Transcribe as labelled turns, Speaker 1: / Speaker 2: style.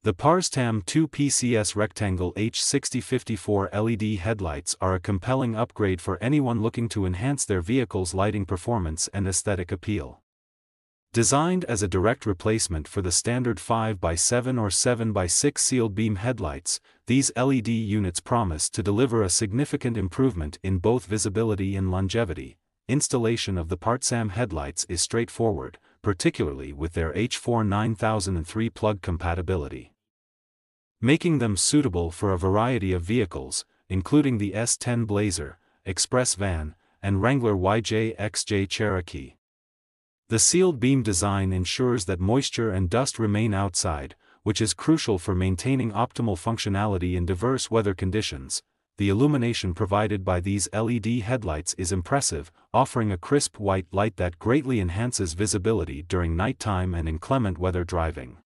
Speaker 1: The Partsam 2PCS Rectangle H6054 LED headlights are a compelling upgrade for anyone looking to enhance their vehicle's lighting performance and aesthetic appeal. Designed as a direct replacement for the standard 5x7 or 7x6 sealed beam headlights, these LED units promise to deliver a significant improvement in both visibility and longevity. Installation of the Partsam headlights is straightforward, particularly with their H4 9003 plug compatibility, making them suitable for a variety of vehicles, including the S10 Blazer, Express Van, and Wrangler YJ XJ Cherokee. The sealed beam design ensures that moisture and dust remain outside, which is crucial for maintaining optimal functionality in diverse weather conditions. The illumination provided by these LED headlights is impressive, offering a crisp white light that greatly enhances visibility during nighttime and inclement weather driving.